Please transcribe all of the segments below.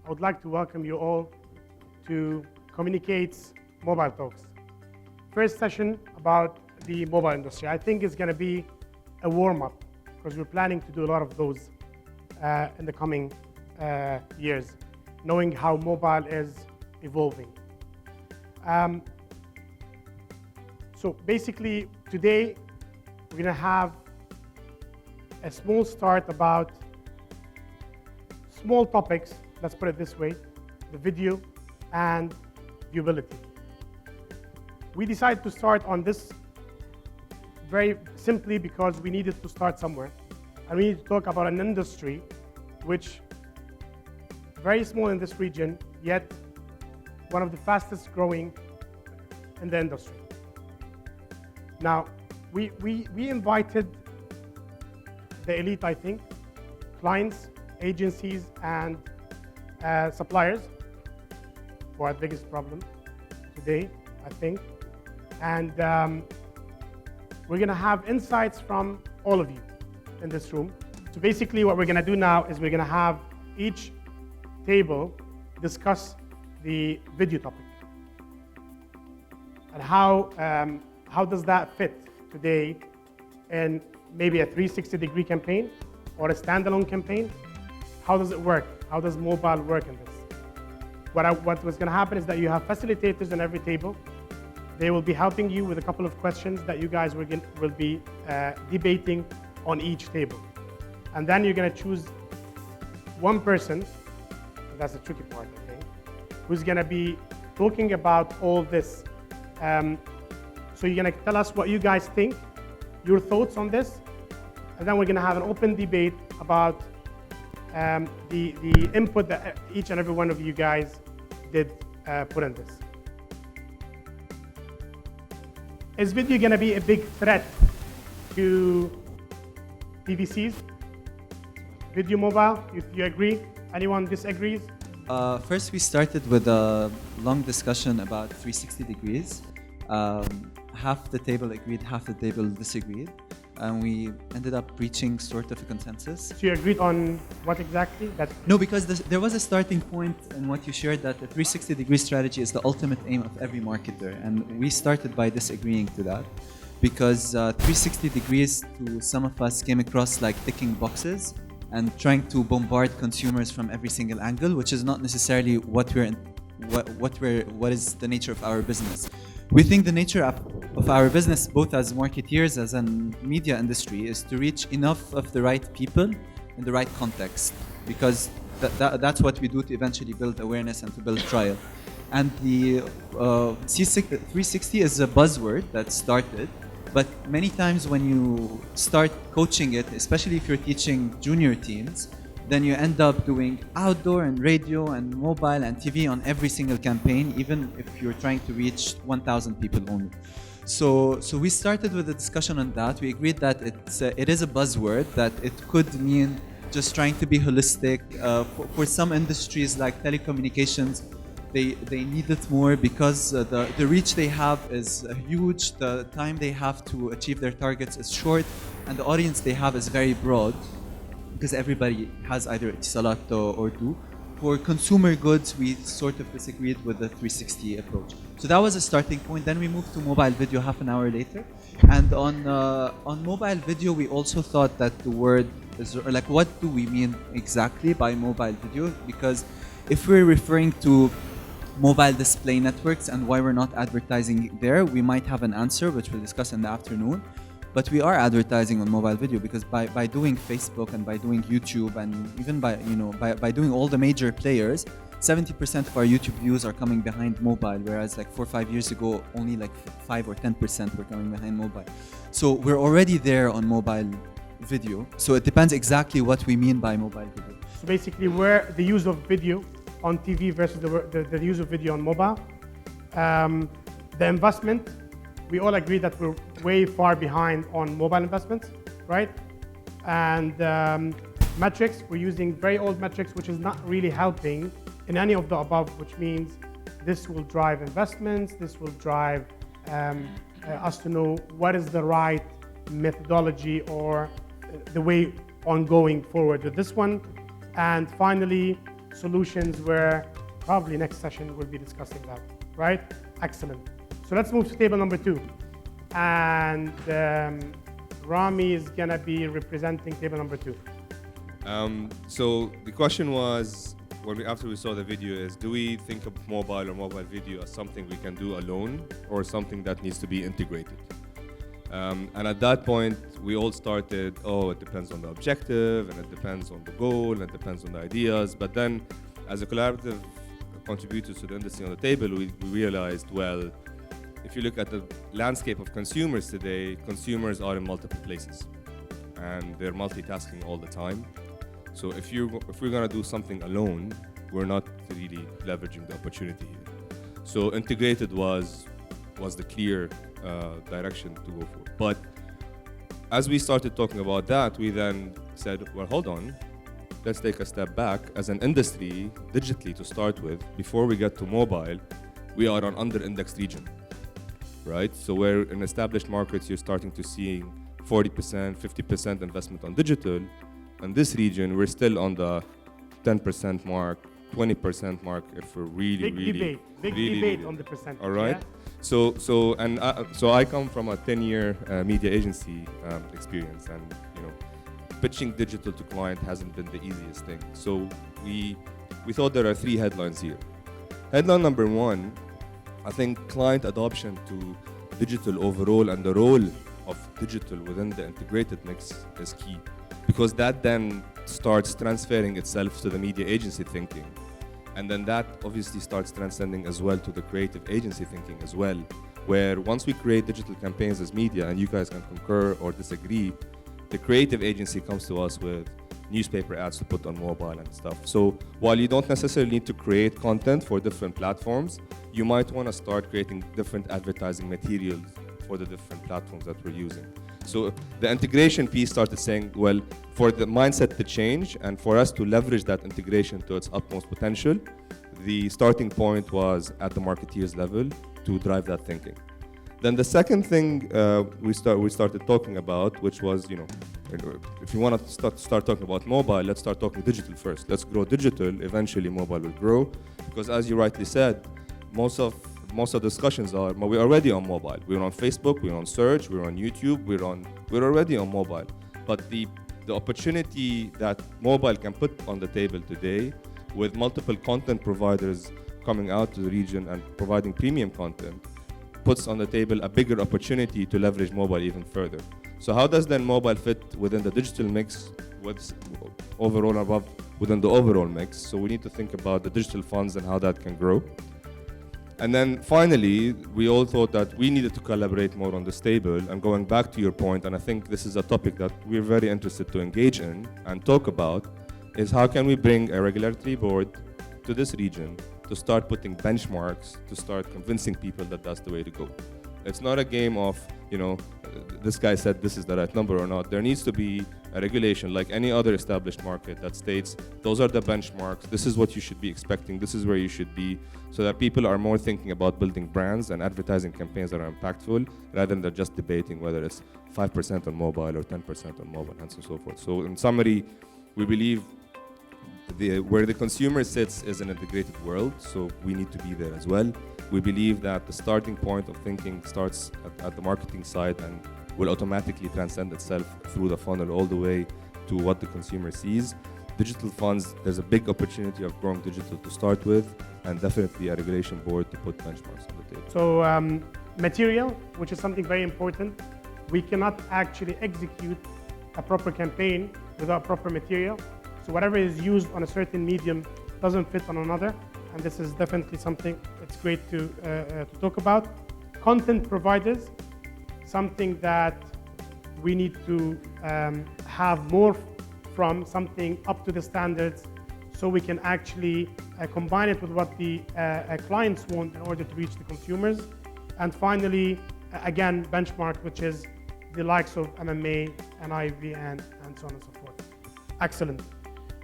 I would like to welcome you all to Communicate's Mobile Talks. First session about the mobile industry. I think it's going to be a warm-up because we're planning to do a lot of those in the coming years, knowing how mobile is evolving. So basically, today we're going to have a small start about small topics, let's put it this way, the video and viewability. We decided to start on this very simply because we needed to start somewhere. And we need to talk about an industry which very small in this region, yet one of the fastest growing in the industry. Now, we invited the elite, I think, clients, agencies, and suppliers, who are the biggest problem today, I think. And we're going to have insights from all of you in this room. So basically what we're going to do now is we're going to have each table discuss the video topic. And how does that fit today in maybe a 360-degree campaign or a standalone campaign? How does it work? How does mobile work in this? What was going to happen is that you have facilitators on every table. They will be helping you with a couple of questions that you guys will be debating on each table. And then you're going to choose one person, that's the tricky part, I think, who's going to be talking about all this. So you're going to tell us what you guys think, your thoughts on this, and then we're going to have an open debate about the input that each and every one of you guys did put in this. Is video going to be a big threat to TVCs? Video mobile, if you agree? Anyone disagrees? First, we started with a long discussion about 360 degrees. Half the table agreed, half the table disagreed. And we ended up reaching sort of a consensus. So you agreed on what exactly? No, because there was a starting point in what you shared that the 360-degree strategy is the ultimate aim of every marketer. And we started by disagreeing to that because 360 degrees to some of us came across like ticking boxes and trying to bombard consumers from every single angle, which is not necessarily what is the nature of our business. We think the nature of our business, both as marketeers, as a media industry, is to reach enough of the right people in the right context, because that's what we do to eventually build awareness and to build trial. And the 360 is a buzzword that started, but many times when you start coaching it, especially if you're teaching junior teams, then you end up doing outdoor and radio and mobile and TV on every single campaign, even if you're trying to reach 1,000 people only. So we started with a discussion on that. We agreed that it is a buzzword, that it could mean just trying to be holistic. For some industries like telecommunications, they need it more because the reach they have is huge, the time they have to achieve their targets is short, and the audience they have is very broad, because everybody has either Etisalat or do. For consumer goods, we sort of disagreed with the 360 approach. So that was a starting point. Then we moved to mobile video half an hour later. And on mobile video, we also thought that the word is like, what do we mean exactly by mobile video? Because if we're referring to mobile display networks and why we're not advertising there, we might have an answer, which we'll discuss in the afternoon. But we are advertising on mobile video because by doing Facebook and by doing YouTube and even by doing all the major players, 70% of our YouTube views are coming behind mobile, whereas like 4 or 5 years ago, only like 5 or 10% were coming behind mobile. So we're already there on mobile video. So it depends exactly what we mean by mobile video. So basically, where the use of video on TV versus the use of video on mobile, the investment. We all agree that we're way far behind on mobile investments, right? And metrics, we're using very old metrics, which is not really helping in any of the above, which means this will drive investments, this will drive us to know what is the right methodology or the way on going forward with this one. And finally, solutions, where probably next session we'll be discussing that, right? Excellent. So let's move to table number 2. And Rami is gonna be representing table number 2. So the question was, after we saw the video, is do we think of mobile or mobile video as something we can do alone or something that needs to be integrated? And at that point, we all started, it depends on the objective, and it depends on the goal, and it depends on the ideas. But then, as a collaborative contributors to the industry on the table, we realized, well, if you look at the landscape of consumers today, consumers are in multiple places, and they're multitasking all the time. So if we're gonna do something alone, we're not really leveraging the opportunity here. So integrated was the clear direction to go for. But as we started talking about that, we then said, well, hold on, let's take a step back. As an industry, digitally to start with, before we get to mobile, we are an under-indexed region, right? So where in established markets, you're starting to see 40%, 50% investment on digital. In this region, we're still on the 10% mark, 20% mark if we're really, Big debate on the percentage. All right. Yeah? So I come from a 10-year media agency experience, and pitching digital to client hasn't been the easiest thing. So we thought there are 3 headlines here. Headline number 1, I think client adoption to digital overall and the role of digital within the integrated mix is key, because that then starts transferring itself to the media agency thinking. And then that obviously starts transcending as well to the creative agency thinking as well, where once we create digital campaigns as media, and you guys can concur or disagree, the creative agency comes to us with newspaper ads to put on mobile and stuff. So while you don't necessarily need to create content for different platforms, you might want to start creating different advertising materials for the different platforms that we're using. So the integration piece started saying, well, for the mindset to change and for us to leverage that integration to its utmost potential, the starting point was at the marketeers level to drive that thinking. Then the second thing we started talking about, which was, if you want to start talking about mobile, let's start talking digital first. Let's grow digital, eventually mobile will grow. Because as you rightly said, most of the discussions are, we're already on mobile. We're on Facebook, we're on search, we're on YouTube, we're already on mobile. But the opportunity that mobile can put on the table today, with multiple content providers coming out to the region and providing premium content, puts on the table a bigger opportunity to leverage mobile even further. So how does then mobile fit within the digital mix, what's overall above within the overall mix? So we need to think about the digital funds and how that can grow. And then finally, we all thought that we needed to collaborate more on this table. And going back to your point, and I think this is a topic that we're very interested to engage in and talk about, is how can we bring a regulatory board to this region to start putting benchmarks, to start convincing people that that's the way to go. It's not a game of, this guy said this is the right number or not. There needs to be a regulation like any other established market that states those are the benchmarks, this is what you should be expecting, this is where you should be, so that people are more thinking about building brands and advertising campaigns that are impactful rather than just debating whether it's 5% on mobile or 10% on mobile and so forth. So in summary, we believe where the consumer sits is an integrated world, so we need to be there as well. We believe that the starting point of thinking starts at the marketing side and will automatically transcend itself through the funnel all the way to what the consumer sees. Digital funds, there's a big opportunity of growing digital to start with, and definitely a regulation board to put benchmarks on the table. So material, which is something very important. We cannot actually execute a proper campaign without proper material. So whatever is used on a certain medium doesn't fit on another, and this is definitely something it's great to talk about. Content providers, something that we need to have more from, something up to the standards, so we can actually combine it with what the clients want in order to reach the consumers. And finally, again, benchmark, which is the likes of MMA, NIV, and so on and so forth. Excellent.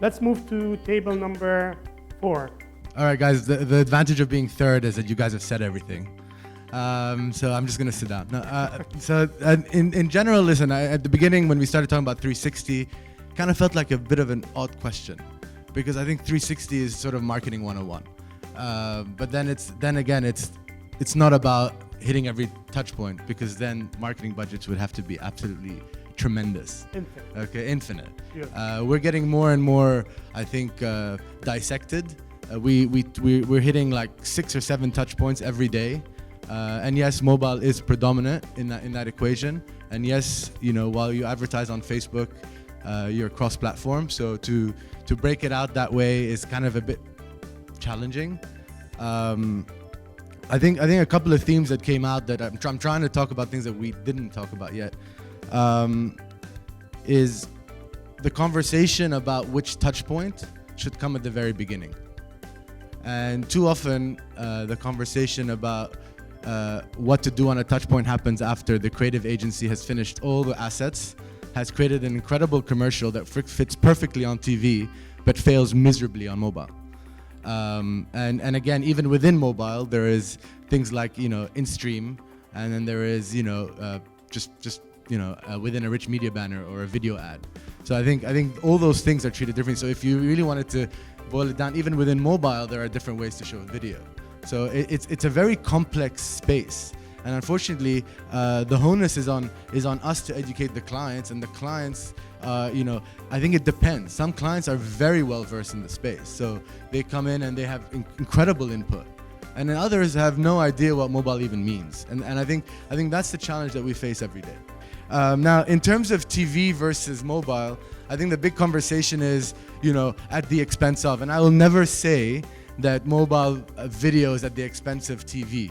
Let's move to table number 4. All right, guys, the advantage of being third is that you guys have said everything. So I'm just gonna sit down. No, in general, listen. At the beginning, when we started talking about 360, kind of felt like a bit of an odd question, because I think 360 is sort of marketing 101. But then again, it's not about hitting every touch point, because then marketing budgets would have to be absolutely tremendous. Infinite. Okay, infinite. Yeah. We're getting more and more, I think, dissected. We're hitting like 6 or 7 touch points every day. And yes, mobile is predominant in that equation. And yes, while you advertise on Facebook, you're cross-platform. So to break it out that way is kind of a bit challenging. I think a couple of themes that came out that I'm trying to talk about, things that we didn't talk about yet, is the conversation about which touch point should come at the very beginning. And too often, the conversation about what to do on a touch point happens after the creative agency has finished all the assets, has created an incredible commercial that fits perfectly on TV, but fails miserably on mobile. And again, even within mobile, there is things like in-stream, and then there is just within a rich media banner or a video ad. So I think all those things are treated differently. So if you really wanted to boil it down, even within mobile, there are different ways to show a video. So it's a very complex space, and unfortunately, the onus is on us to educate the clients, and the clients, I think it depends. Some clients are very well versed in the space, so they come in and they have incredible input, and then others have no idea what mobile even means, and I think that's the challenge that we face every day. Now, in terms of TV versus mobile, I think the big conversation is, at the expense of, and I will never say that mobile video is at the expense of TV.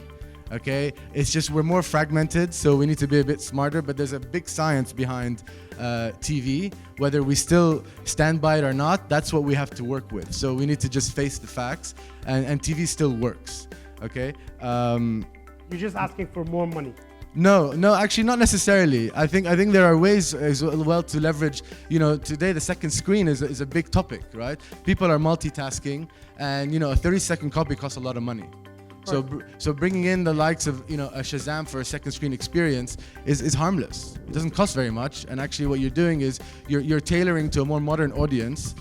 Okay, it's just we're more fragmented, so we need to be a bit smarter, but there's a big science behind TV. Whether we still stand by it or not, that's what we have to work with. So we need to just face the facts, and TV still works. Okay. You're just asking for more money. No, actually not necessarily. I think there are ways as well to leverage. Today the second screen is a big topic, right? People are multitasking, and a 30-second copy costs a lot of money. So bringing in the likes of a Shazam for a second screen experience is harmless. It doesn't cost very much, and actually what you're doing is you're tailoring to a more modern audience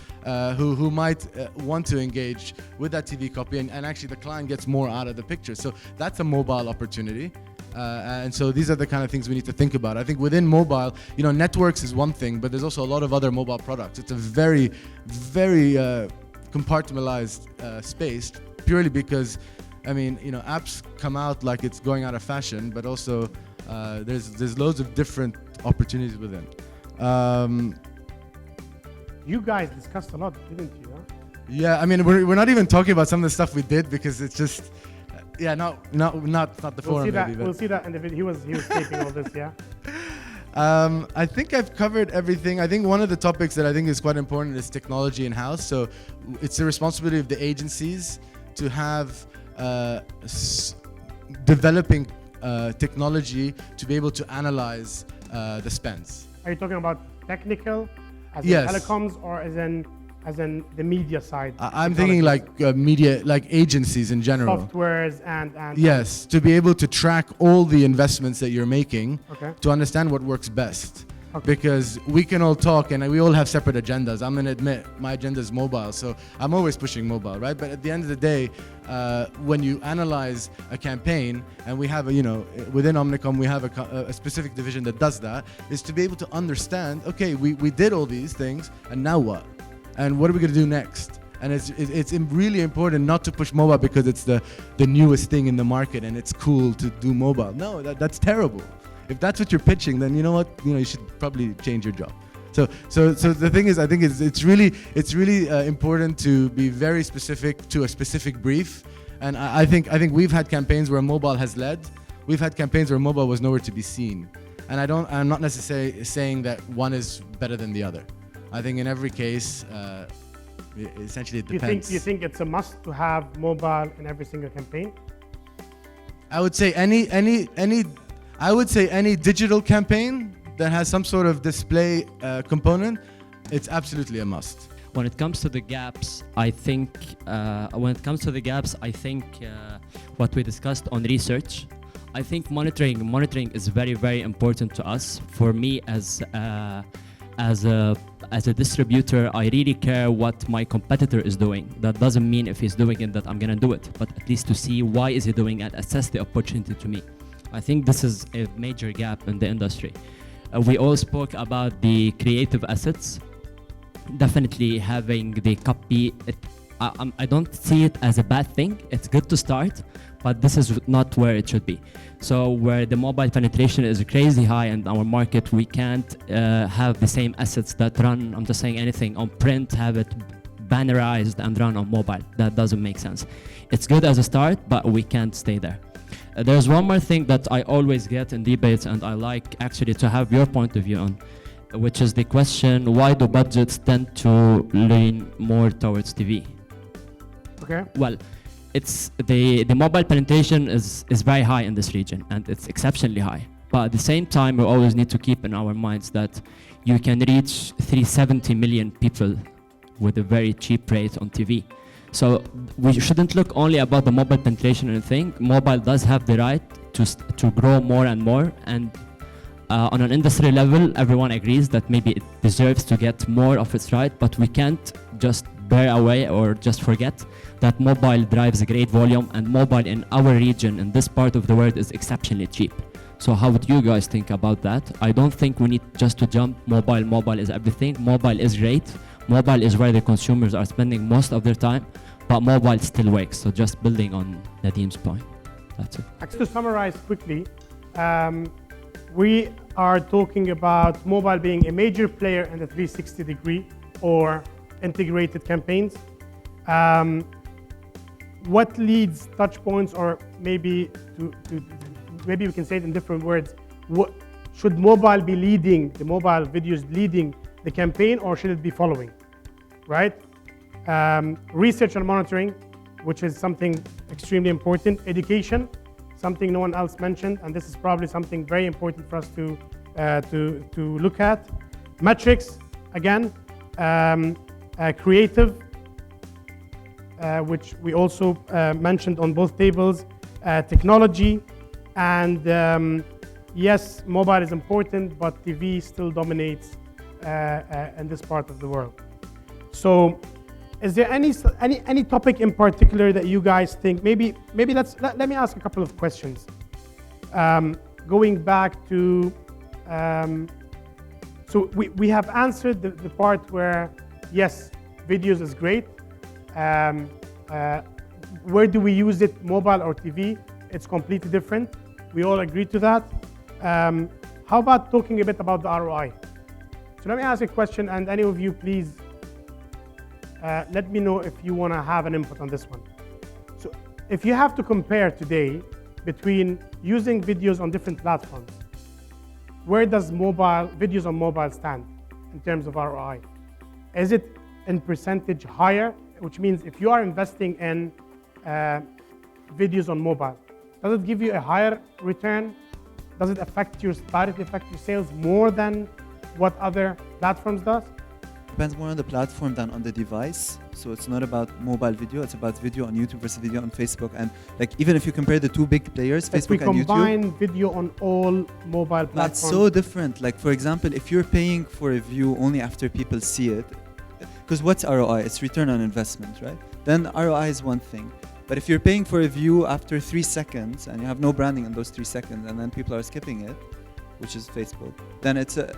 who might want to engage with that TV copy, and actually the client gets more out of the picture. So that's a mobile opportunity. And so these are the kind of things we need to think about. I think within mobile, networks is one thing, but there's also a lot of other mobile products. It's a very, very compartmentalized space, purely because, apps come out like it's going out of fashion, but also there's loads of different opportunities within. You guys discussed a lot, didn't you? Huh? Yeah, we're not even talking about some of the stuff we did, because it's just. Yeah, not the forum. We'll see that in the video. He was taping all this, yeah. I think I've covered everything. I think one of the topics that I think is quite important is technology in-house. So it's the responsibility of the agencies to have developing technology to be able to analyze the spends. Are you talking about technical, as Yes. in telecoms, or as in the media side? I'm thinking like media, like agencies in general. Softwares and Yes, to be able to track all the investments that you're making, Okay. to understand what works best. Okay. Because we can all talk and we all have separate agendas. I'm gonna admit my agenda is mobile, so I'm always pushing mobile, right? But at the end of the day, when you analyze a campaign, and we have within Omnicom we have a specific division that does that, is to be able to understand, okay, we did all these things, and now what? And what are we going to do next? And it's really important not to push mobile because it's the newest thing in the market and it's cool to do mobile. No, that's terrible. If that's what you're pitching, then you know what? You should probably change your job. So the thing is, I think it's really important to be very specific to a specific brief. And I think we've had campaigns where mobile has led. We've had campaigns where mobile was nowhere to be seen. And I'm not necessarily saying that one is better than the other. I think in every case, essentially it depends. Do you think it's a must to have mobile in every single campaign? I would say any digital campaign that has some sort of display component, it's absolutely a must. When it comes to the gaps, I think what we discussed on research, I think monitoring is very, very important to us. For me, as a distributor, I really care what my competitor is doing. That doesn't mean if he's doing it that I'm gonna do it, but at least to see why is he doing it, assess the opportunity to me. I think this is a major gap in the industry. We all spoke about the creative assets. Definitely having the copy, I don't see it as a bad thing. It's good to start, but this is not where it should be. So where the mobile penetration is crazy high in our market, we can't have the same assets that run, I'm just saying anything, on print, have it bannerized and run on mobile. That doesn't make sense. It's good as a start, but we can't stay there. There's one more thing that I always get in debates, and I like actually to have your point of view on, which is the question, why do budgets tend to lean more towards TV? Okay. Well, it's the mobile penetration is very high in this region, and it's exceptionally high. But at the same time, we always need to keep in our minds that you can reach 370 million people with a very cheap rate on TV. So we shouldn't look only about the mobile penetration and think mobile does have the right to grow more and more. And on an industry level, everyone agrees that maybe it deserves to get more of its right, but we can't just bear away or just forget that mobile drives a great volume, and mobile in our region, in this part of the world, is exceptionally cheap. So how would you guys think about that? I don't think we need just to jump mobile is everything. Mobile is great. Mobile is where the consumers are spending most of their time, but mobile still works. So just building on Nadim's point. That's it. Actually, to summarize quickly, we are talking about mobile being a major player in the 360 degree or integrated campaigns. What leads touch points, or maybe maybe we can say it in different words, what should mobile be leading, the mobile videos leading the campaign, or should it be following, right? Research and monitoring, which is something extremely important. Education, something no one else mentioned, and this is probably something very important for us to look at. Metrics, again, creative, which we also mentioned on both tables, technology, and yes, mobile is important, but TV still dominates in this part of the world. So, is there any topic in particular that you guys think maybe let me ask a couple of questions. Going back to so we have answered the part where yes, videos is great. Where do we use it, mobile or TV? It's completely different. We all agree to that. How about talking a bit about the ROI? So let me ask a question, and any of you please let me know if you want to have an input on this one. So if you have to compare today between using videos on different platforms, where does videos on mobile stand in terms of ROI? Is it in percentage higher? Which means if you are investing in videos on mobile, does it give you a higher return? Does it directly affect your sales more than what other platforms does? Depends more on the platform than on the device. So it's not about mobile video, it's about video on YouTube versus video on Facebook. And like even if you compare the two big players, if we Facebook and YouTube, combine video on all mobile platforms. that's so different. Like for example, if you're paying for a view only after people see it, because what's ROI? It's return on investment, right? Then ROI is one thing. But if you're paying for a view after 3 seconds and you have no branding in those 3 seconds and then people are skipping it, which is Facebook, then it's a,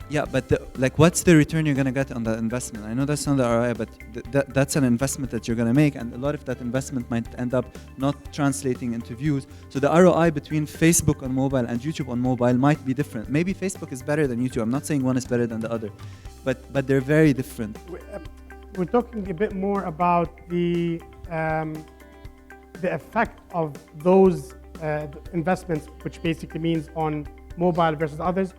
yeah, but like what's the return you're going to get on that investment? I know that's not the ROI, but that's an investment that you're going to make, and a lot of that investment might end up not translating into views. So the ROI between Facebook on mobile and YouTube on mobile might be different. Maybe Facebook is better than YouTube. I'm not saying one is better than the other, but they're very different. We're talking a bit more about the effect of those investments, which basically means on mobile versus others,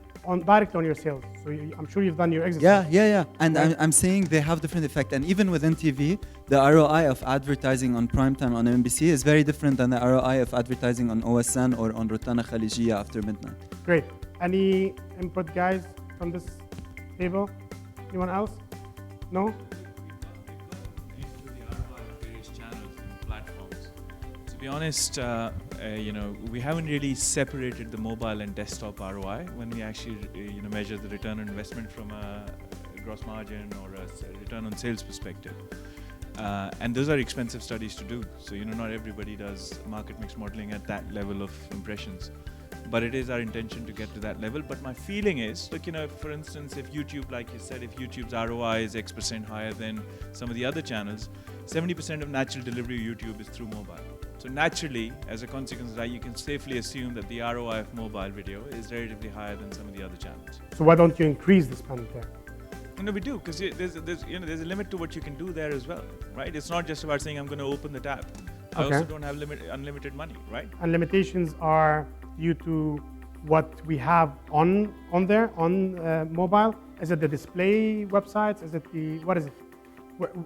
directly on your sales. So I'm sure you've done your exercise. Yeah. And I'm saying they have different effect. And even within TV, the ROI of advertising on primetime on MBC is very different than the ROI of advertising on OSN or on Rotana Khalijiya after midnight. Great. Any input, guys, from this table? Anyone else? No? be honest, we haven't really separated the mobile and desktop ROI when we actually, measure the return on investment from a gross margin or a return on sales perspective. And those are expensive studies to do. So, not everybody does market mix modeling at that level of impressions. But it is our intention to get to that level. But my feeling is, look, for instance, if YouTube, like you said, if YouTube's ROI is X% higher than some of the other channels, 70% of natural delivery of YouTube is through mobile. So naturally, as a consequence of that, you can safely assume that the ROI of mobile video is relatively higher than some of the other channels. So why don't you increase the spend there? No, we do, because there's a limit to what you can do there as well, right? It's not just about saying I'm going to open the tab. I Okay. also don't have unlimited money, right? And limitations are due to what we have on there on mobile. Is it the display websites? Is it what is it?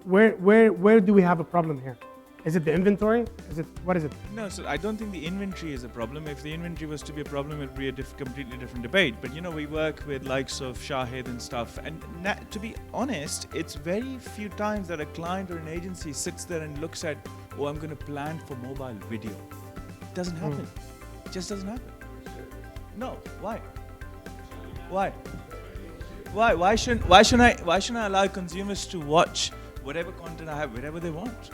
Where do we have a problem here? Is it the inventory? What is it? No, so I don't think the inventory is a problem. If the inventory was to be a problem, it would be a completely different debate. But we work with likes of Shahid and stuff. And to be honest, it's very few times that a client or an agency sits there and looks at, oh, I'm going to plan for mobile video. It doesn't happen. It just doesn't happen. No, why? Why? Why shouldn't I allow consumers to watch whatever content I have wherever they want?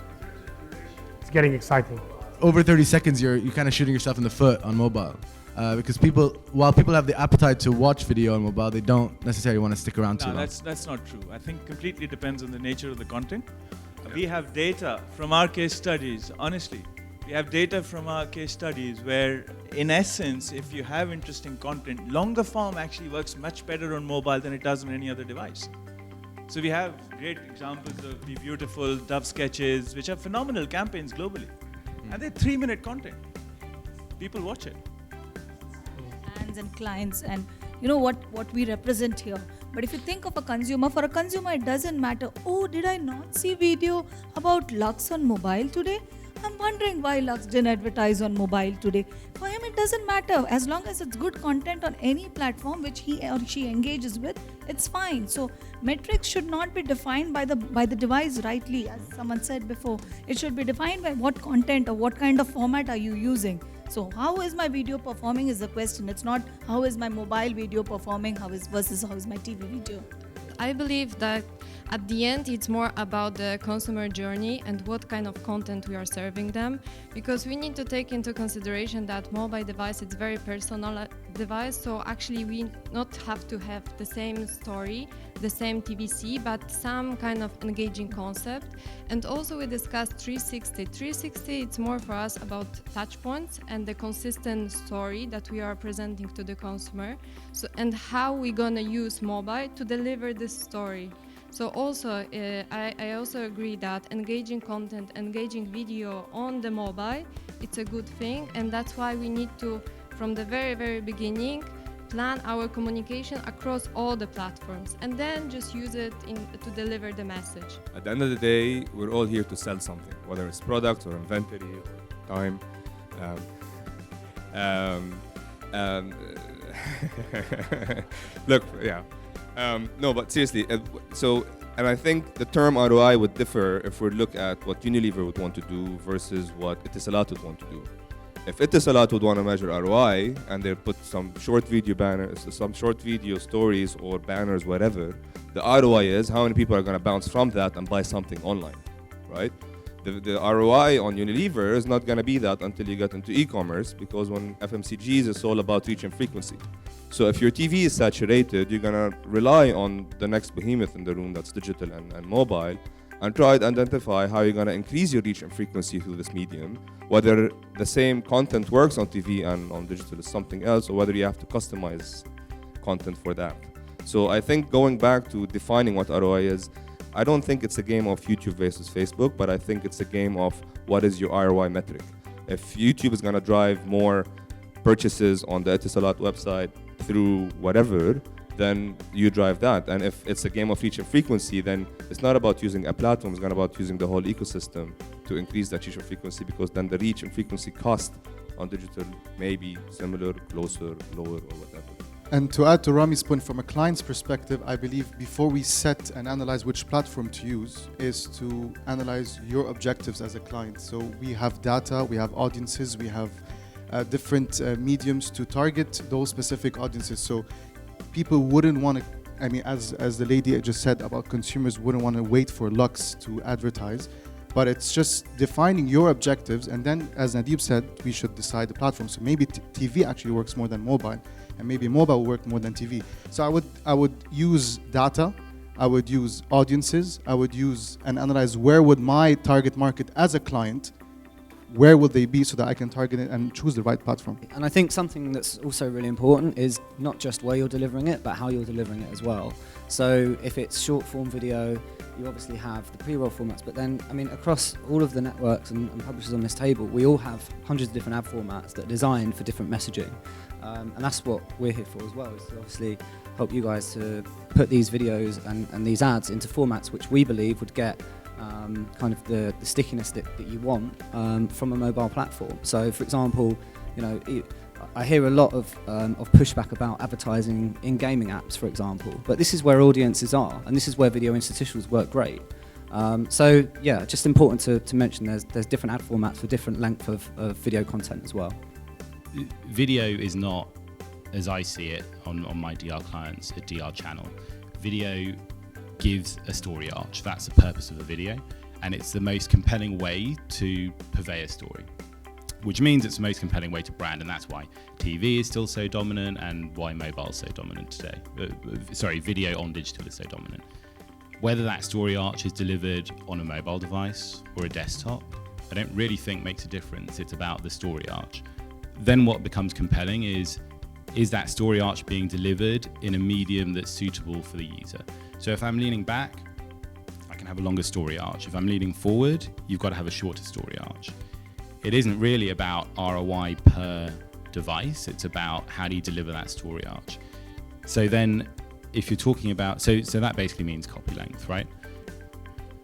It's getting exciting. Over 30 seconds, you're kind of shooting yourself in the foot on mobile. Because while people have the appetite to watch video on mobile, they don't necessarily want to stick around too No, long. that's not true. I think completely depends on the nature of the content. We have data from our case studies, honestly. We have data from our case studies where, in essence, if you have interesting content, longer form actually works much better on mobile than it does on any other device. So we have great examples of the beautiful Dove sketches, which are phenomenal campaigns globally. And they're 3-minute content. People watch it. Brands and clients, and what we represent here. But if you think of a consumer, for a consumer it doesn't matter, oh, did I not see video about Lux on mobile today? I'm wondering why Lux didn't advertise on mobile today. For him it doesn't matter. As long as it's good content on any platform which he or she engages with, it's fine. So metrics should not be defined by the device rightly, as someone said before. It should be defined by what content or what kind of format are you using. So how is my video performing is the question. It's not how is my mobile video performing versus how is my TV video. I believe that at the end it's more about the consumer journey and what kind of content we are serving them, because we need to take into consideration that mobile device is very personal device, so actually we not have to have the same story, the same TVC, but some kind of engaging concept. And also we discussed 360. 360, it's more for us about touch points and the consistent story that we are presenting to the consumer. So, and how we gonna use mobile to deliver this story. So also, I also agree that engaging content, engaging video on the mobile, it's a good thing, and that's why we need to, from the very, very beginning, plan our communication across all the platforms, and then just use it to deliver the message. At the end of the day, we're all here to sell something, whether it's product or inventory or time. Look, yeah. No, but seriously, and I think the term ROI would differ if we look at what Unilever would want to do versus what Etisalat would want to do. If Etisalat would want to measure ROI and they put some short video banners, some short video stories or banners, whatever, the ROI is how many people are going to bounce from that and buy something online, right? The ROI on Unilever is not going to be that until you get into e-commerce, because when FMCGs, it's all about reach and frequency. So if your TV is saturated, you're going to rely on the next behemoth in the room that's digital and mobile, and try to identify how you're going to increase your reach and frequency through this medium, whether the same content works on TV and on digital is something else, or whether you have to customize content for that. So I think going back to defining what ROI is, I don't think it's a game of YouTube versus Facebook, but I think it's a game of what is your ROI metric. If YouTube is going to drive more purchases on the Etisalat website through whatever, then you drive that. And if it's a game of reach and frequency, then it's not about using a platform, it's not about using the whole ecosystem to increase that reach and frequency, because then the reach and frequency cost on digital may be similar, closer, lower, or whatever. And to add to Rami's point, from a client's perspective, I believe before we set and analyze which platform to use is to analyze your objectives as a client. So we have data, we have audiences, we have different mediums to target those specific audiences. So people wouldn't want to, I mean, as the lady just said about consumers wouldn't want to wait for Lux to advertise. But it's just defining your objectives, and then, as Nadeem said, we should decide the platform. So maybe TV actually works more than mobile, and maybe mobile will work more than TV. So I would use data, I would use audiences, I would use and analyze where would my target market as a client, where would they be so that I can target it and choose the right platform. And I think something that's also really important is not just where you're delivering it, but how you're delivering it as well. So if it's short form video, you obviously have the pre-roll formats, but then, I mean, across all of the networks and publishers on this table, we all have hundreds of different ad formats that are designed for different messaging. And that's what we're here for as well, is to obviously help you guys to put these videos and these ads into formats which we believe would get kind of the stickiness that you want from a mobile platform. So, for example, you know, I hear a lot of pushback about advertising in gaming apps, for example, but this is where audiences are, and this is where video institutionals work great. So, yeah, just important to mention there's different ad formats for different length of video content as well. Video is not, as I see it on my DR clients, a DR channel. Video gives a story arch. That's the purpose of a video, and it's the most compelling way to purvey a story, which means it's the most compelling way to brand, and that's why TV is still so dominant and why mobile is so dominant today. Video on digital is so dominant. Whether that story arch is delivered on a mobile device or a desktop, I don't really think makes a difference. It's about the story arch. Then what becomes compelling is that story arch being delivered in a medium that's suitable for the user? So if I'm leaning back, I can have a longer story arch. If I'm leaning forward, you've got to have a shorter story arch. It isn't really about ROI per device, it's about how do you deliver that story arch. So then if you're talking about, so that basically means copy length, right?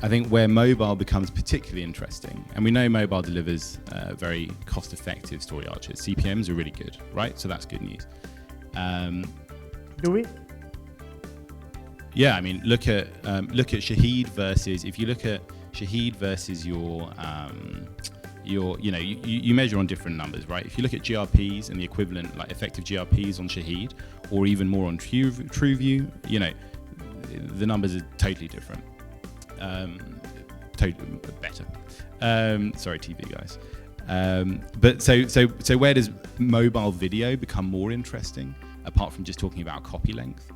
I think where mobile becomes particularly interesting, and we know mobile delivers very cost-effective story arches. CPMs are really good, right? So that's good news. Do we? Yeah, I mean, look at Shahid versus, if you look at Shahid versus your you measure on different numbers, right? If you look at GRPs and the equivalent, like effective GRPs on Shahid, or even more on TrueView, you know, the numbers are totally different. Totally better. Sorry, TV guys. But so where does mobile video become more interesting, apart from just talking about copy length?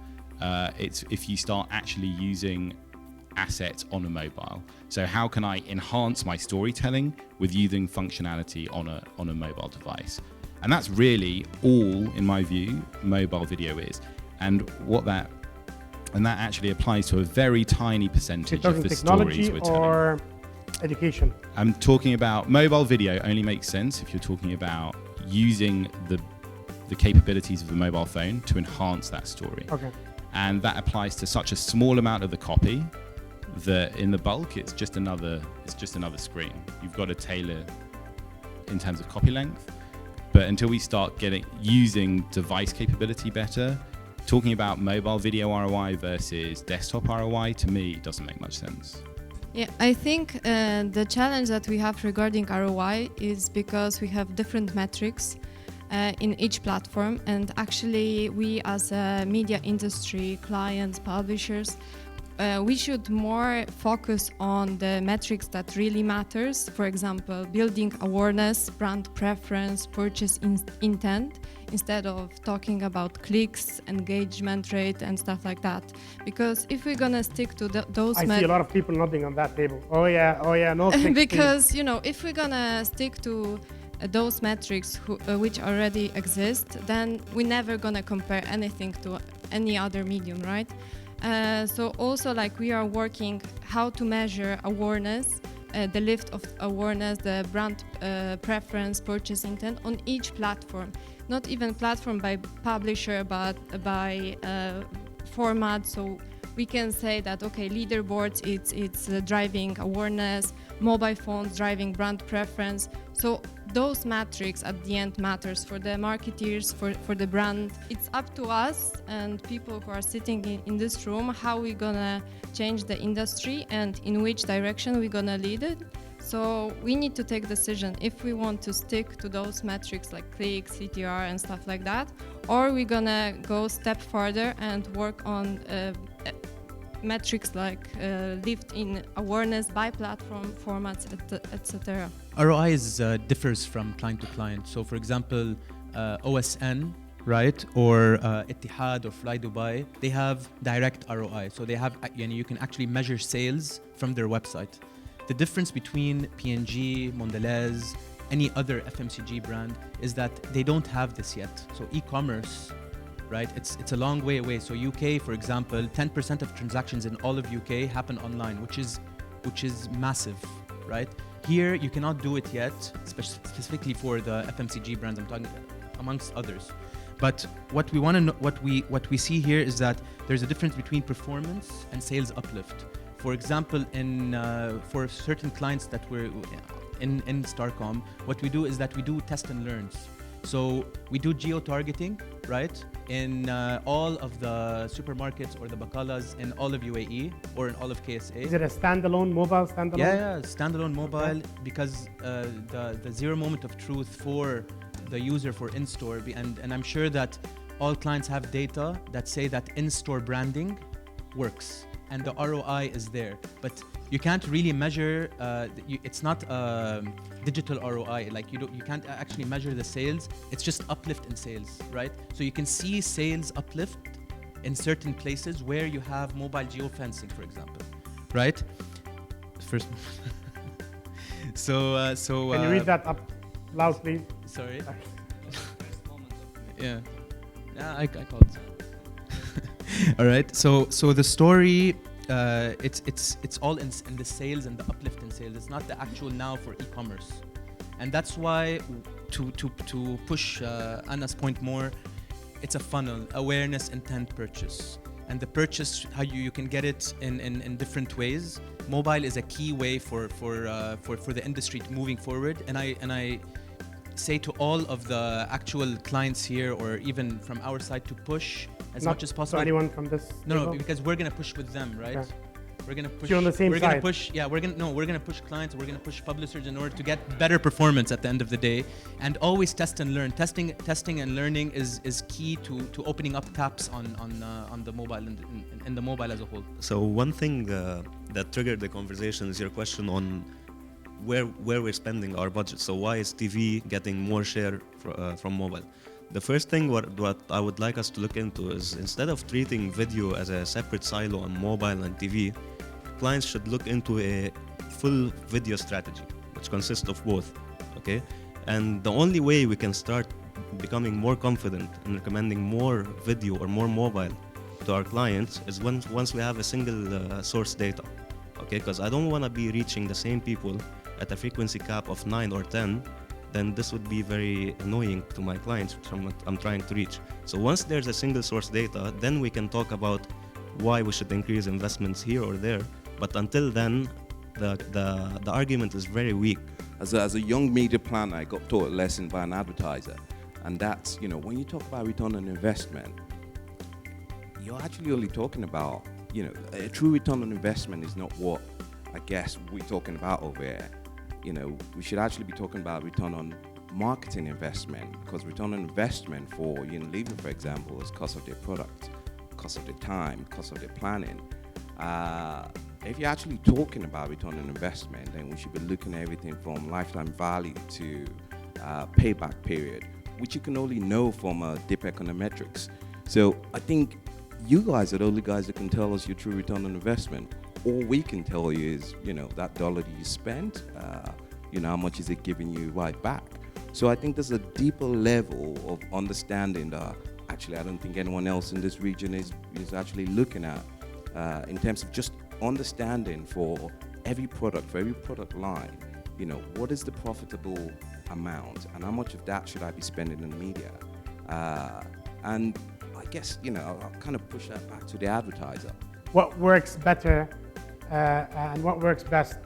It's if you start actually using assets on a mobile. So how can I enhance my storytelling with using functionality on a mobile device? And that's really all, in my view, mobile video is. And that actually applies to a very tiny percentage of the stories we're telling. Or education? I'm talking about mobile video only makes sense if you're talking about using the capabilities of the mobile phone to enhance that story. Okay. And that applies to such a small amount of the copy that in the bulk it's just another screen. You've got to tailor in terms of copy length. But until we start using device capability better, talking about mobile video ROI versus desktop ROI, to me, doesn't make much sense. Yeah, I think the challenge that we have regarding ROI is because we have different metrics in each platform, and actually we as a media industry, clients, publishers, we should more focus on the metrics that really matters. For example, building awareness, brand preference, purchase intent, instead of talking about clicks, engagement rate, and stuff like that. Because if we're gonna stick to those, I see a lot of people nodding on that table. Oh yeah, no clicks. Because if we're gonna stick to those metrics which already exist, then we're never gonna compare anything to any other medium, right? So also, like, we are working how to measure awareness, the lift of awareness, the brand preference, purchase intent on each platform. Not even platform by publisher, but by format. So we can say that, okay, leaderboards, it's driving awareness, mobile phones driving brand preference. So those metrics at the end matters for the marketeers, for the brand. It's up to us and people who are sitting in this room how we're gonna change the industry and in which direction we're gonna lead it. So we need to take decision if we want to stick to those metrics like clicks, CTR and stuff like that, or we're gonna go step further and work on metrics like lift in awareness by platform formats, etc. ROI differs from client to client. So, for example, OSN, right, or Etihad or Fly Dubai, they have direct ROI. So they have, you can actually measure sales from their website. The difference between P&G, Mondelez, any other FMCG brand is that they don't have this yet. So e-commerce, right? It's a long way away. So UK, for example, 10% of transactions in all of UK happen online, which is massive, right? Here you cannot do it yet, specifically for the FMCG brands. I'm talking amongst others. But what we want to know, what we see here is that there's a difference between performance and sales uplift. For example, for certain clients that we're in Starcom, what we do is that we do test and learns. So we do geo-targeting, right, in all of the supermarkets or the bakalas in all of UAE or in all of KSA. Is it a standalone, mobile standalone? Yeah, standalone mobile, because the zero moment of truth for the user for in-store, and I'm sure that all clients have data that say that in-store branding works and the ROI is there, but you can't really measure. It's not digital ROI. Like you can't actually measure the sales. It's just uplift in sales, right? So you can see sales uplift in certain places where you have mobile geofencing, for example, right? First, so Can you read that up loud, please? Sorry. Yeah. Yeah, I called. All right. So the story, it's all in the sales and the uplift in sales. It's not the actual now for e-commerce, and that's why to push Anna's point more, it's a funnel: awareness, intent, purchase, and the purchase how you can get it in different ways. Mobile is a key way for the industry moving forward, and I say to all of the actual clients here, or even from our side, to push as much as possible. So anyone from this? No, because we're gonna push with them, right? Okay. We're gonna push. So you're on the same we're side. gonna push. Yeah, we're gonna push clients. We're gonna push publishers in order to get better performance at the end of the day, and always test and learn. Testing and learning is key to opening up taps on the mobile and in the mobile as a whole. So one thing that triggered the conversation is your question on where we're spending our budget. So why is TV getting more share from mobile? The first thing what I would like us to look into is, instead of treating video as a separate silo on mobile and TV, clients should look into a full video strategy, which consists of both, okay? And the only way we can start becoming more confident in recommending more video or more mobile to our clients is once we have a single source data, okay? Because I don't want to be reaching the same people at a frequency cap of 9 or 10, then this would be very annoying to my clients from what I'm trying to reach. So once there's a single source data, then we can talk about why we should increase investments here or there. But until then, the argument is very weak. As a young media planner, I got taught a lesson by an advertiser, and that's, when you talk about return on investment, you're actually only talking about, a true return on investment is not what I guess we're talking about over here. We should actually be talking about return on marketing investment, because return on investment for Unilever, for example, is cost of their product, cost of their time, cost of their planning. If you're actually talking about return on investment, then we should be looking at everything from lifetime value to payback period, which you can only know from deep econometrics. So I think you guys are the only guys that can tell us your true return on investment. All we can tell you is, that dollar that you spent, how much is it giving you right back? So I think there's a deeper level of understanding that actually I don't think anyone else in this region is actually looking at, in terms of just understanding for every product line, what is the profitable amount and how much of that should I be spending in media? And I guess, I'll kind of push that back to the advertiser. What works better and what works best?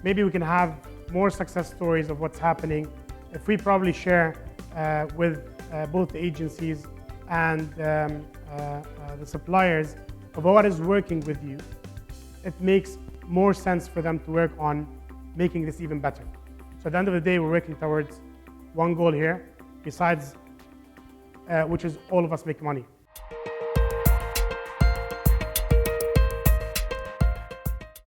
Maybe we can have more success stories of what's happening if we probably share with both the agencies and the suppliers of what is working with you, it makes more sense for them to work on making this even better. So at the end of the day, we're working towards one goal here, besides which is all of us make money.